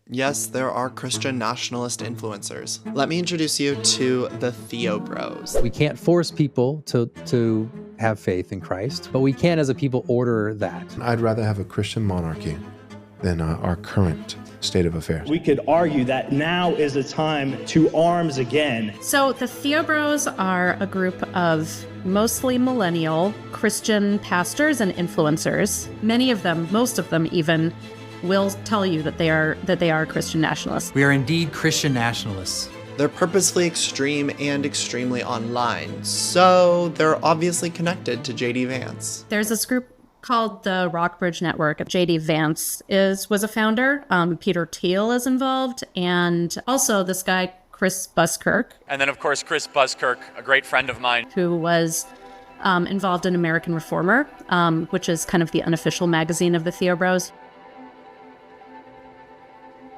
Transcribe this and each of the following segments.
Yes, there are Christian nationalist influencers. Let me introduce you to the Theo Bros. We can't force people to have faith in Christ, but we can as a people order that. I'd rather have a Christian monarchy than our current state of affairs. We could argue that now is the time to arms again. So the Theo Bros are a group of mostly millennial Christian pastors and influencers. Many of them, most of them even, will tell you that they are Christian nationalists. We are indeed Christian nationalists. They're purposely extreme and extremely online, so they're obviously connected to J.D. Vance. There's this group called the Rockbridge Network. J.D. Vance was a founder. Peter Thiel is involved, and also this guy, Chris Buskirk. And then, of course, Chris Buskirk, a great friend of mine. Who was involved in American Reformer, which is kind of the unofficial magazine of the Theo Bros.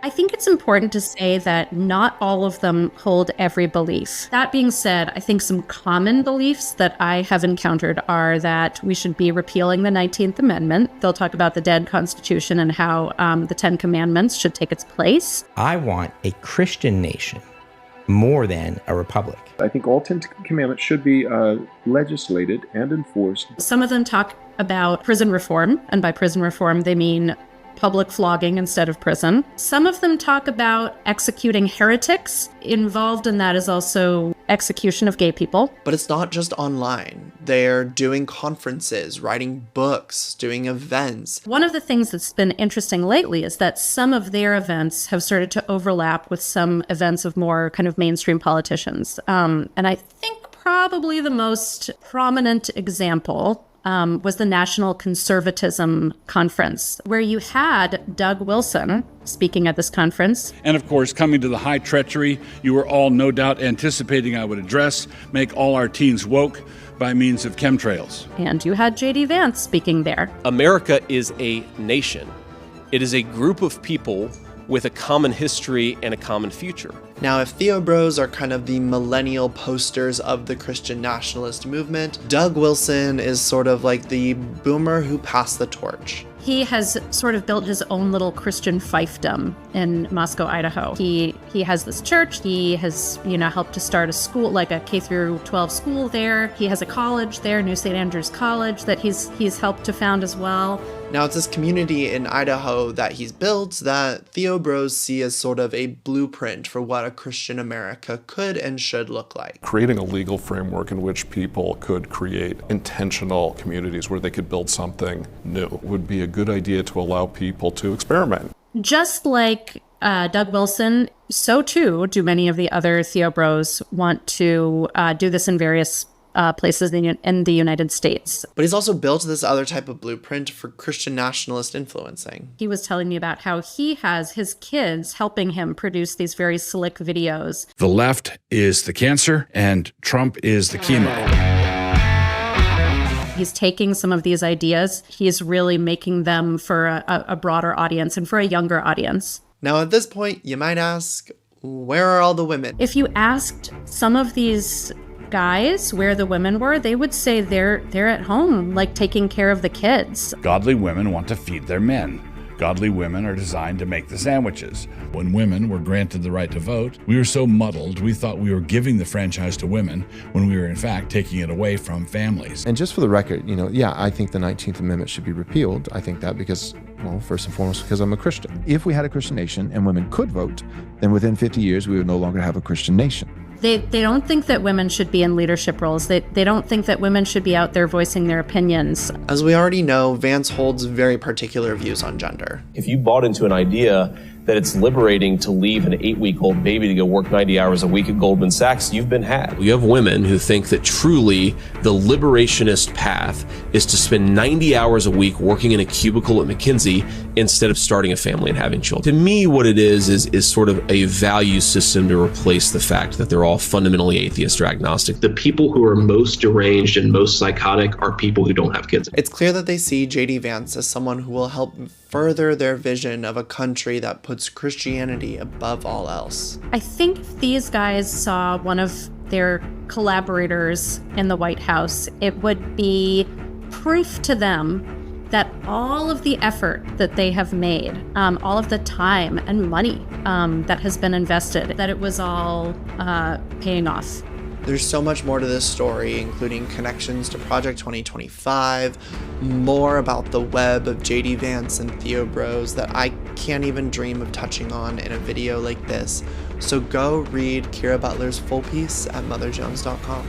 I think it's important to say that not all of them hold every belief. That being said, I think some common beliefs that I have encountered are that we should be repealing the 19th Amendment. They'll talk about the dead Constitution and how the Ten Commandments should take its place. I want a Christian nation more than a republic. I think all 10 commandments should be legislated and enforced. Some of them talk about prison reform, and by prison reform, they mean public flogging instead of prison. Some of them talk about executing heretics. Involved in that is also execution of gay people. But it's not just online. They're doing conferences, writing books, doing events. One of the things that's been interesting lately is that some of their events have started to overlap with some events of more kind of mainstream politicians. And I think probably the most prominent example was the National Conservatism Conference, where you had Doug Wilson speaking at this conference. And of course, coming to the high treachery, you were all no doubt anticipating I would address, make all our teens woke by means of chemtrails. And you had J.D. Vance speaking there. America is a nation. It is a group of people with a common history and a common future. Now, if Theo Bros are kind of the millennial posters of the Christian nationalist movement, Doug Wilson is sort of like the boomer who passed the torch. He has sort of built his own little Christian fiefdom in Moscow, Idaho. He has this church. He has, helped to start a school, like a K through 12 school there. He has a college there, New St. Andrews College, that he's helped to found as well. Now, it's this community in Idaho that he's built that Theo Bros see as sort of a blueprint for what a Christian America could and should look like. Creating a legal framework in which people could create intentional communities where they could build something new would be a good idea to allow people to experiment. Just like Doug Wilson, so too do many of the other Theo Bros want to do this in various places in the United States. But he's also built this other type of blueprint for Christian nationalist influencing. He was telling me about how he has his kids helping him produce these very slick videos. The left is the cancer and Trump is the chemo. He's taking some of these ideas, he's really making them for a broader audience and for a younger audience. Now at this point, you might ask, where are all the women? If you asked some of these guys where the women were, they would say they're at home, like taking care of the kids. Godly women want to feed their men. Godly women are designed to make the sandwiches. When women were granted the right to vote, we were so muddled we thought we were giving the franchise to women when we were in fact taking it away from families. And just for the record, I think the 19th Amendment should be repealed. I think that because, first and foremost, because I'm a Christian. If we had a Christian nation and women could vote, then within 50 years we would no longer have a Christian nation. They don't think that women should be in leadership roles. They don't think that women should be out there voicing their opinions. As we already know, Vance holds very particular views on gender. If you bought into an idea that it's liberating to leave an 8-week-old baby to go work 90 hours a week at Goldman Sachs, you've been had. You have women who think that truly the liberationist path is to spend 90 hours a week working in a cubicle at McKinsey instead of starting a family and having children. To me, what it is sort of a value system to replace the fact that they're all fundamentally atheist or agnostic. The people who are most deranged and most psychotic are people who don't have kids. It's clear that they see J.D. Vance as someone who will help further their vision of a country that puts Christianity above all else. I think if these guys saw one of their collaborators in the White House, it would be proof to them that all of the effort that they have made, all of the time and money that has been invested, that it was all paying off. There's so much more to this story, including connections to Project 2025, more about the web of JD Vance and Theo Bros that I can't even dream of touching on in a video like this. So go read Kira Butler's full piece at MotherJones.com.